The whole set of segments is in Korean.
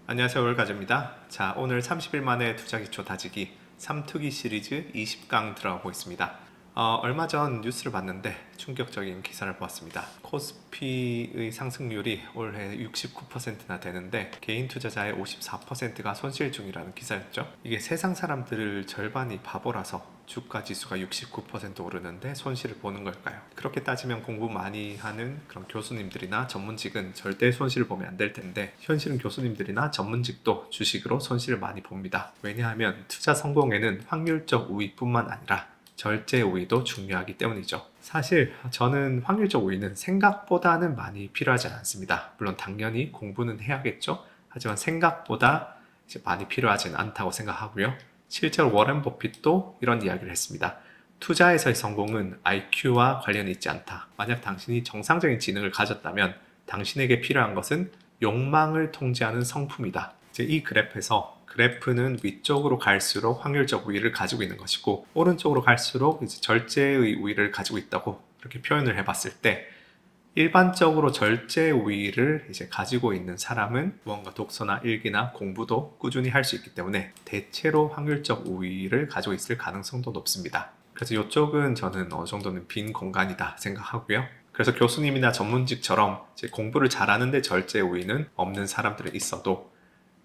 안녕하세요, 월가즈입니다. 자, 오늘 30일 만에 투자기초 다지기 3투기 시리즈 20강 들어가고 있습니다. 얼마 전 뉴스를 봤는데 충격적인 기사를 보았습니다. 코스피의 상승률이 올해 69%나 되는데 개인 투자자의 54%가 손실 중이라는 기사였죠. 이게 세상 사람들을 절반이 바보라서 주가 지수가 69% 오르는데 손실을 보는 걸까요? 그렇게 따지면 공부 많이 하는 그런 교수님들이나 전문직은 절대 손실을 보면 안 될 텐데 현실은 교수님들이나 전문직도 주식으로 손실을 많이 봅니다. 왜냐하면 투자 성공에는 확률적 우위뿐만 아니라 절제 우위도 중요하기 때문이죠. 사실 저는 확률적 우위는 생각보다는 많이 필요하지 않습니다. 물론 당연히 공부는 해야겠죠. 하지만 생각보다 이제 많이 필요하지는 않다고 생각하고요. 실제로 워렌 버핏도 이런 이야기를 했습니다. 투자에서의 성공은 IQ와 관련이 있지 않다. 만약 당신이 정상적인 지능을 가졌다면 당신에게 필요한 것은 욕망을 통제하는 성품이다. 이제 이 그래프는 위쪽으로 갈수록 확률적 우위를 가지고 있는 것이고 오른쪽으로 갈수록 이제 절제의 우위를 가지고 있다고 이렇게 표현을 해봤을 때 일반적으로 절제 우위를 이제 가지고 있는 사람은 무언가 독서나 일기나 공부도 꾸준히 할 수 있기 때문에 대체로 확률적 우위를 가지고 있을 가능성도 높습니다. 그래서 이쪽은 저는 어느 정도는 빈 공간이다 생각하고요. 그래서 교수님이나 전문직처럼 이제 공부를 잘하는데 절제 우위는 없는 사람들은 있어도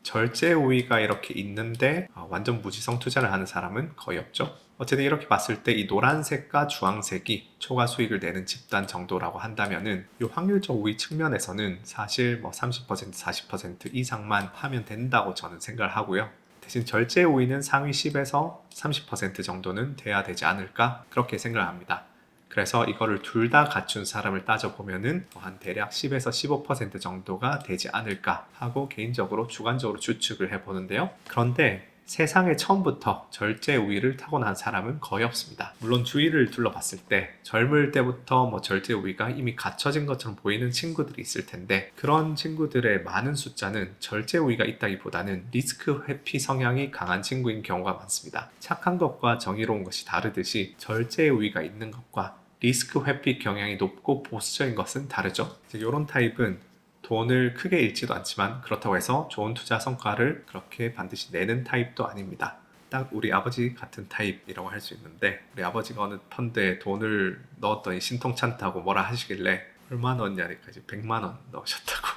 절제 우위가 이렇게 있는데 완전 무지성 투자를 하는 사람은 거의 없죠. 어쨌든 이렇게 봤을 때 이 노란색과 주황색이 초과 수익을 내는 집단 정도라고 한다면은 이 확률적 우위 측면에서는 사실 뭐 30%, 40% 이상만 하면 된다고 저는 생각을 하고요. 대신 절제 우위는 상위 10에서 30% 정도는 돼야 되지 않을까 그렇게 생각을 합니다. 그래서 이거를 둘 다 갖춘 사람을 따져보면은 한 대략 10에서 15% 정도가 되지 않을까 하고 개인적으로 주관적으로 추측을 해보는데요. 그런데 세상에 처음부터 절제 우위를 타고난 사람은 거의 없습니다. 물론 주위를 둘러봤을 때 젊을 때부터 뭐 절제 우위가 이미 갖춰진 것처럼 보이는 친구들이 있을 텐데 그런 친구들의 많은 숫자는 절제 우위가 있다기보다는 리스크 회피 성향이 강한 친구인 경우가 많습니다. 착한 것과 정의로운 것이 다르듯이 절제 우위가 있는 것과 리스크 회피 경향이 높고 보수적인 것은 다르죠. 이런 타입은 돈을 크게 잃지도 않지만 그렇다고 해서 좋은 투자 성과를 그렇게 반드시 내는 타입도 아닙니다. 딱 우리 아버지 같은 타입이라고 할 수 있는데 우리 아버지가 어느 펀드에 돈을 넣었더니 신통찮다고 뭐라 하시길래 얼마 넣었냐니까 이제 100만 원 넣으셨다고.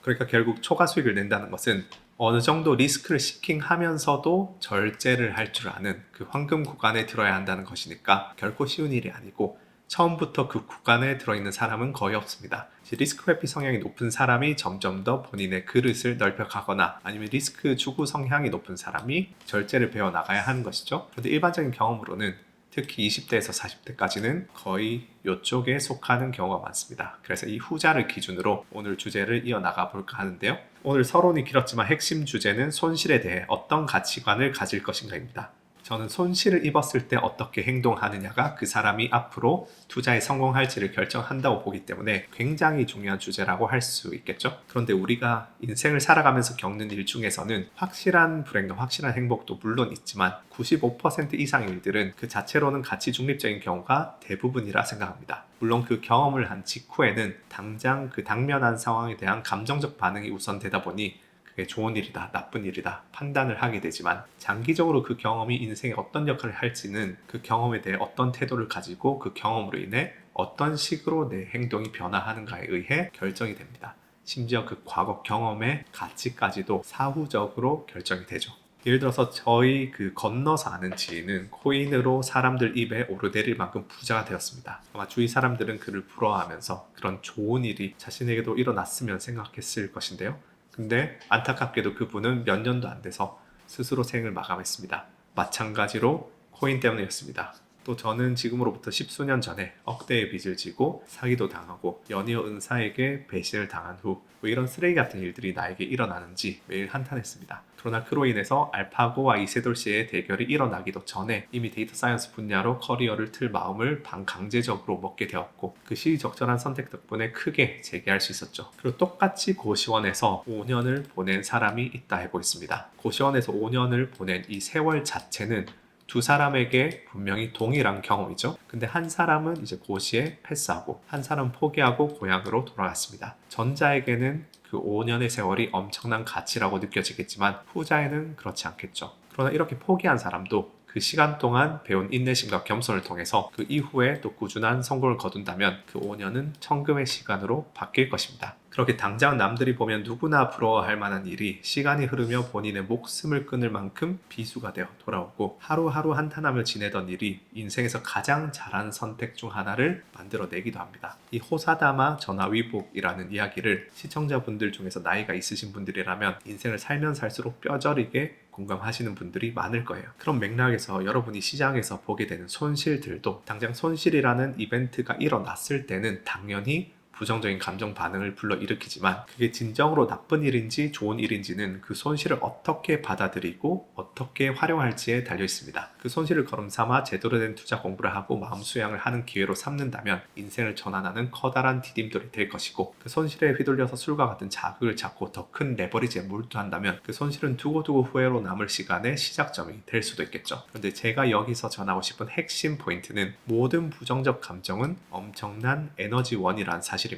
그러니까 결국 초과 수익을 낸다는 것은 어느 정도 리스크를 시킹하면서도 절제를 할 줄 아는 그 황금 구간에 들어야 한다는 것이니까 결코 쉬운 일이 아니고 처음부터 그 구간에 들어있는 사람은 거의 없습니다. 리스크 회피 성향이 높은 사람이 점점 더 본인의 그릇을 넓혀가거나 아니면 리스크 추구 성향이 높은 사람이 절제를 배워나가야 하는 것이죠. 그런데 일반적인 경험으로는 특히 20대에서 40대까지는 거의 이쪽에 속하는 경우가 많습니다. 그래서 이 후자를 기준으로 오늘 주제를 이어나가 볼까 하는데요. 오늘 서론이 길었지만 핵심 주제는 손실에 대해 어떤 가치관을 가질 것인가입니다. 저는 손실을 입었을 때 어떻게 행동하느냐가 그 사람이 앞으로 투자에 성공할지를 결정한다고 보기 때문에 굉장히 중요한 주제라고 할 수 있겠죠. 그런데 우리가 인생을 살아가면서 겪는 일 중에서는 확실한 불행과 확실한 행복도 물론 있지만 95% 이상의 일들은 그 자체로는 가치 중립적인 경우가 대부분이라 생각합니다. 물론 그 경험을 한 직후에는 당장 그 당면한 상황에 대한 감정적 반응이 우선되다 보니 좋은 일이다, 나쁜 일이다 판단을 하게 되지만 장기적으로 그 경험이 인생에 어떤 역할을 할지는 그 경험에 대해 어떤 태도를 가지고 그 경험으로 인해 어떤 식으로 내 행동이 변화하는가에 의해 결정이 됩니다. 심지어 그 과거 경험의 가치까지도 사후적으로 결정이 되죠. 예를 들어서 저희 그 건너서 아는 지인은 코인으로 사람들 입에 오르내릴 만큼 부자가 되었습니다. 아마 주위 사람들은 그를 부러워하면서 그런 좋은 일이 자신에게도 일어났으면 생각했을 것인데요. 근데 안타깝게도 그분은 몇 년도 안 돼서 스스로 생을 마감했습니다. 마찬가지로 코인 때문이었습니다. 또 저는 지금으로부터 십수년 전에 억대의 빚을 지고 사기도 당하고 연이어 은사에게 배신을 당한 후 왜 이런 쓰레기 같은 일들이 나에게 일어나는지 매일 한탄했습니다. 그러나 그로 인해서 알파고와 이세돌 씨의 대결이 일어나기도 전에 이미 데이터 사이언스 분야로 커리어를 틀 마음을 반강제적으로 먹게 되었고 그 시의적절한 선택 덕분에 크게 재기할 수 있었죠. 그리고 똑같이 고시원에서 5년을 보낸 사람이 있다 해보고 있습니다. 고시원에서 5년을 보낸 이 세월 자체는 두 사람에게 분명히 동일한 경험이죠. 근데 한 사람은 이제 고시에 패스하고 한 사람은 포기하고 고향으로 돌아갔습니다. 전자에게는 그 5년의 세월이 엄청난 가치라고 느껴지겠지만 후자에는 그렇지 않겠죠. 그러나 이렇게 포기한 사람도 그 시간 동안 배운 인내심과 겸손을 통해서 그 이후에 또 꾸준한 성공을 거둔다면 그 5년은 천금의 시간으로 바뀔 것입니다. 그렇게 당장 남들이 보면 누구나 부러워할 만한 일이 시간이 흐르며 본인의 목숨을 끊을 만큼 비수가 되어 돌아오고 하루하루 한탄하며 지내던 일이 인생에서 가장 잘한 선택 중 하나를 만들어내기도 합니다. 이 호사다마 전화위복이라는 이야기를 시청자분들 중에서 나이가 있으신 분들이라면 인생을 살면 살수록 뼈저리게 공감하시는 분들이 많을 거예요. 그런 맥락에서 여러분이 시장에서 보게 되는 손실들도 당장 손실이라는 이벤트가 일어났을 때는 당연히 부정적인 감정 반응을 불러일으키지만 그게 진정으로 나쁜 일인지 좋은 일인지는 그 손실을 어떻게 받아들이고 어떻게 활용할지에 달려 있습니다. 그 손실을 걸음삼아 제대로 된 투자 공부를 하고 마음 수양을 하는 기회로 삼는다면 인생을 전환하는 커다란 디딤돌이 될 것이고 그 손실에 휘둘려서 술과 같은 자극을 찾고 더 큰 레버리지에 몰두한다면 그 손실은 두고두고 후회로 남을 시간의 시작점이 될 수도 있겠죠. 그런데 제가 여기서 전하고 싶은 핵심 포인트는 모든 부정적 감정은 엄청난 에너지원이라는 사실입니다.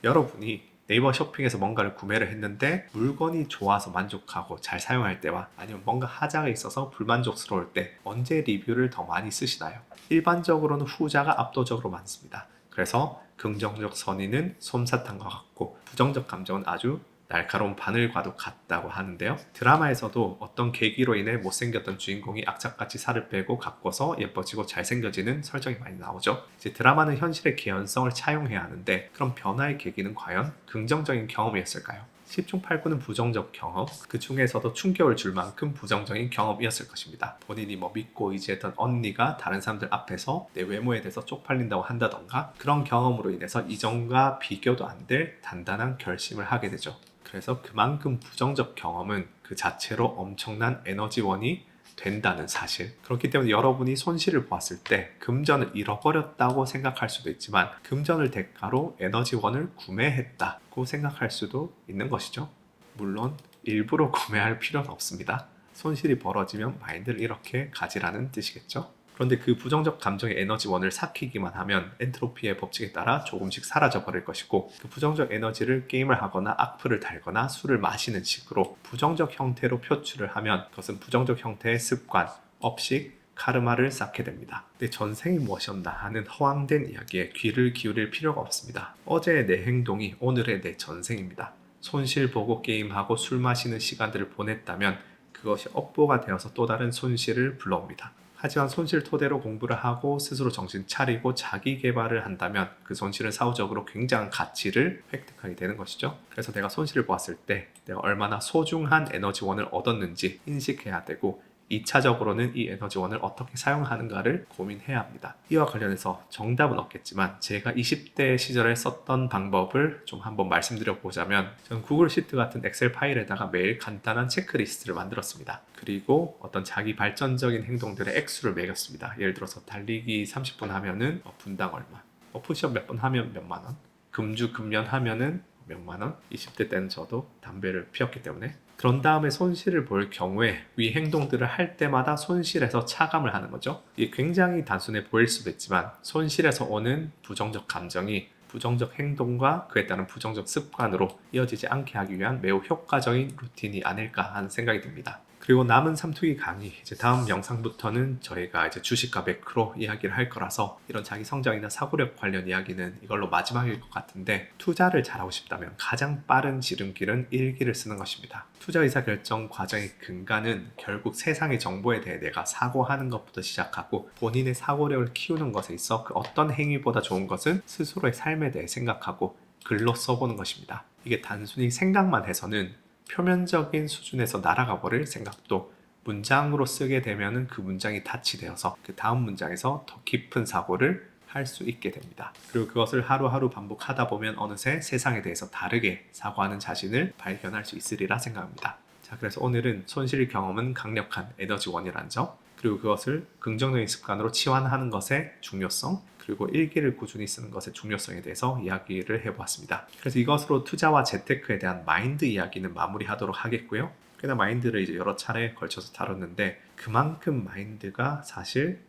여러분이 네이버 쇼핑에서 뭔가를 구매를 했는데 물건이 좋아서 만족하고 잘 사용할 때와 아니면 뭔가 하자가 있어서 불만족스러울 때 언제 리뷰를 더 많이 쓰시나요? 일반적으로는 후자가 압도적으로 많습니다. 그래서 긍정적 선의는 솜사탕과 같고 부정적 감정은 아주 날카로운 바늘과도 같다고 하는데요. 드라마에서도 어떤 계기로 인해 못생겼던 주인공이 악착같이 살을 빼고 가꿔서 예뻐지고 잘생겨지는 설정이 많이 나오죠. 이제 드라마는 현실의 개연성을 차용해야 하는데 그럼 변화의 계기는 과연 긍정적인 경험이었을까요? 10중 8구는 부정적 경험, 그 중에서도 충격을 줄 만큼 부정적인 경험이었을 것입니다. 본인이 믿고 의지했던 언니가 다른 사람들 앞에서 내 외모에 대해서 쪽팔린다고 한다던가 그런 경험으로 인해서 이전과 비교도 안 될 단단한 결심을 하게 되죠. 그래서 그만큼 부정적 경험은 그 자체로 엄청난 에너지원이 된다는 사실. 그렇기 때문에 여러분이 손실을 보았을 때 금전을 잃어버렸다고 생각할 수도 있지만 금전을 대가로 에너지원을 구매했다고 생각할 수도 있는 것이죠. 물론 일부러 구매할 필요는 없습니다. 손실이 벌어지면 마인드를 이렇게 가지라는 뜻이겠죠. 그런데 그 부정적 감정의 에너지원을 삭히기만 하면 엔트로피의 법칙에 따라 조금씩 사라져 버릴 것이고 그 부정적 에너지를 게임을 하거나 악플을 달거나 술을 마시는 식으로 부정적 형태로 표출을 하면 그것은 부정적 형태의 습관, 업식, 카르마를 쌓게 됩니다. 내 전생이 무엇이었나 하는 허황된 이야기에 귀를 기울일 필요가 없습니다. 어제의 내 행동이 오늘의 내 전생입니다. 손실 보고 게임하고 술 마시는 시간들을 보냈다면 그것이 업보가 되어서 또 다른 손실을 불러옵니다. 하지만 손실 토대로 공부를 하고 스스로 정신 차리고 자기 개발을 한다면 그 손실은 사후적으로 굉장한 가치를 획득하게 되는 것이죠. 그래서 내가 손실을 보았을 때 내가 얼마나 소중한 에너지원을 얻었는지 인식해야 되고 2차적으로는 이 에너지원을 어떻게 사용하는가를 고민해야 합니다. 이와 관련해서 정답은 없겠지만 제가 20대 시절에 썼던 방법을 좀 한번 말씀드려 보자면 저는 구글 시트 같은 엑셀 파일에다가 매일 간단한 체크리스트를 만들었습니다. 그리고 어떤 자기 발전적인 행동들의 액수를 매겼습니다. 예를 들어서 달리기 30분 하면은 분당 얼마, 푸시업 몇 번 하면 몇만 원, 금주 금연 하면은 몇만 원. 20대 때는 저도 담배를 피웠기 때문에 그런 다음에 손실을 볼 경우에 위 행동들을 할 때마다 손실에서 차감을 하는 거죠. 이게 굉장히 단순해 보일 수도 있지만 손실에서 오는 부정적 감정이 부정적 행동과 그에 따른 부정적 습관으로 이어지지 않게 하기 위한 매우 효과적인 루틴이 아닐까 하는 생각이 듭니다. 그리고 남은 삼투기 강의, 이제 다음 영상부터는 저희가 이제 주식과 매크로 이야기를 할 거라서 이런 자기 성장이나 사고력 관련 이야기는 이걸로 마지막일 것 같은데 투자를 잘하고 싶다면 가장 빠른 지름길은 일기를 쓰는 것입니다. 투자 의사 결정 과정의 근간은 결국 세상의 정보에 대해 내가 사고하는 것부터 시작하고 본인의 사고력을 키우는 것에 있어 그 어떤 행위보다 좋은 것은 스스로의 삶에 대해 생각하고 글로 써보는 것입니다. 이게 단순히 생각만 해서는 표면적인 수준에서 날아가 버릴 생각도 문장으로 쓰게 되면 그 문장이 닫이 되어서 그 다음 문장에서 더 깊은 사고를 할 수 있게 됩니다. 그리고 그것을 하루하루 반복하다 보면 어느새 세상에 대해서 다르게 사고하는 자신을 발견할 수 있으리라 생각합니다. 자, 그래서 오늘은 손실 경험은 강력한 에너지원이라는 점, 그리고 그것을 긍정적인 습관으로 치환하는 것의 중요성, 그리고 일기를 꾸준히 쓰는 것의 중요성에 대해서 이야기를 해보았습니다. 그래서 이것으로 투자와 재테크에 대한 마인드 이야기는 마무리하도록 하겠고요. 꽤나 마인드를 이제 여러 차례에 걸쳐서 다뤘는데 그만큼 마인드가 사실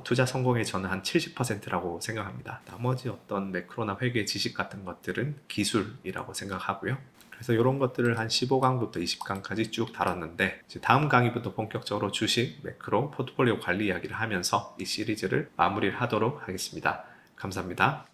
투자 성공의 저는 한 70%라고 생각합니다. 나머지 어떤 매크로나 회계 지식 같은 것들은 기술이라고 생각하고요. 그래서 이런 것들을 한 15강부터 20강까지 쭉 다뤘는데 이제 다음 강의부터 본격적으로 주식, 매크로, 포트폴리오 관리 이야기를 하면서 이 시리즈를 마무리를 하도록 하겠습니다. 감사합니다.